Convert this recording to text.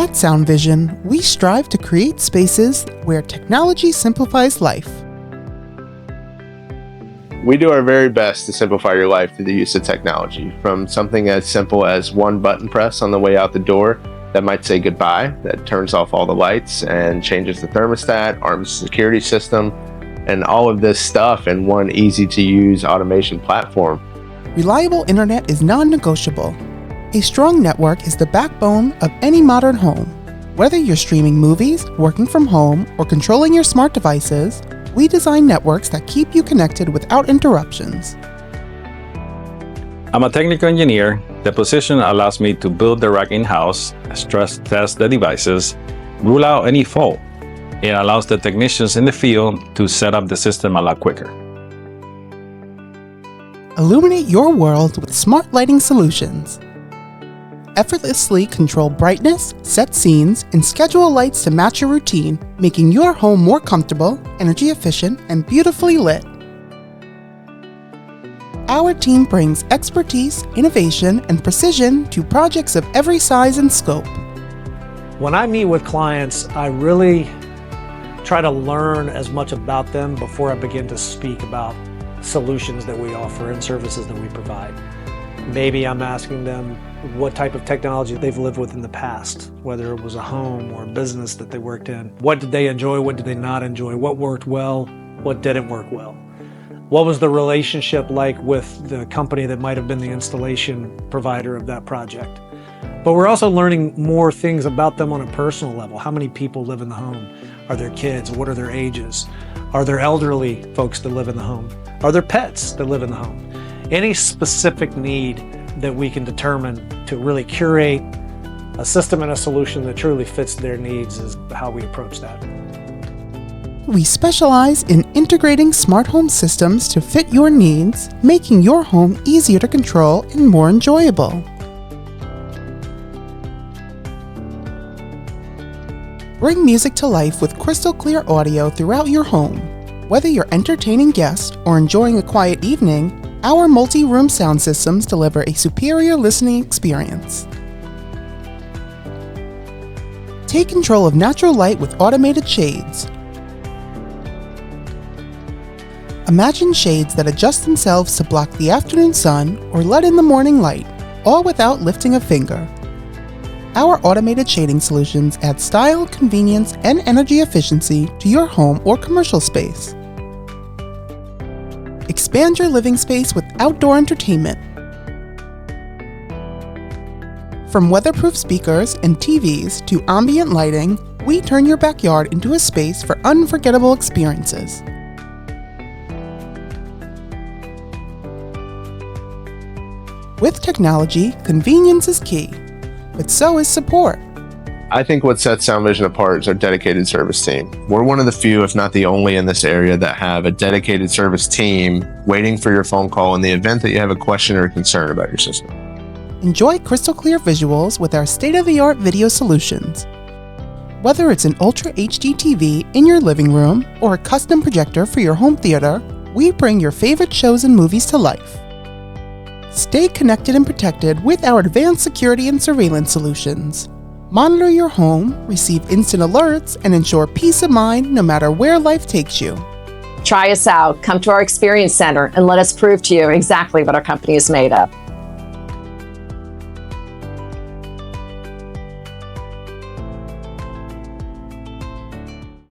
At SoundVision, we strive to create spaces where technology simplifies life. We do our very best to simplify your life through the use of technology, from something as simple as one button press on the way out the door that might say goodbye, that turns off all the lights and changes the thermostat, arms the security system, and all of this stuff in one easy-to-use automation platform. Reliable internet is non-negotiable. A strong network is the backbone of any modern home. Whether you're streaming movies, working from home, or controlling your smart devices, we design networks that keep you connected without interruptions. I'm a technical engineer. The position allows me to build the rack in-house, stress test the devices, rule out any fault. It allows the technicians in the field to set up the system a lot quicker. Illuminate your world with smart lighting solutions. Effortlessly control brightness, set scenes, and schedule lights to match your routine, making your home more comfortable, energy efficient, and beautifully lit. Our team brings expertise, innovation, and precision to projects of every size and scope. When I meet with clients, I really try to learn as much about them before I begin to speak about solutions that we offer and services that we provide. Maybe I'm asking them what type of technology they've lived with in the past, whether it was a home or a business that they worked in. What did they enjoy? What did they not enjoy? What worked well? What didn't work well? What was the relationship like with the company that might have been the installation provider of that project? But we're also learning more things about them on a personal level. How many people live in the home? Are there kids? What are their ages? Are there elderly folks that live in the home? Are there pets that live in the home? Any specific need that we can determine to really curate a system and a solution that truly fits their needs is how we approach that. We specialize in integrating smart home systems to fit your needs, making your home easier to control and more enjoyable. Bring music to life with crystal clear audio throughout your home. Whether you're entertaining guests or enjoying a quiet evening, our multi-room sound systems deliver a superior listening experience. Take control of natural light with automated shades. Imagine shades that adjust themselves to block the afternoon sun or let in the morning light, all without lifting a finger. Our automated shading solutions add style, convenience, and energy efficiency to your home or commercial space. Expand your living space with outdoor entertainment. From weatherproof speakers and TVs to ambient lighting, we turn your backyard into a space for unforgettable experiences. With technology, convenience is key, but so is support. I think what sets SoundVision apart is our dedicated service team. We're one of the few, if not the only in this area, that have a dedicated service team waiting for your phone call in the event that you have a question or concern about your system. Enjoy crystal clear visuals with our state-of-the-art video solutions. Whether it's an Ultra HD TV in your living room or a custom projector for your home theater, we bring your favorite shows and movies to life. Stay connected and protected with our advanced security and surveillance solutions. Monitor your home, receive instant alerts, and ensure peace of mind no matter where life takes you. Try us out. Come to our experience center and let us prove to you exactly what our company is made of.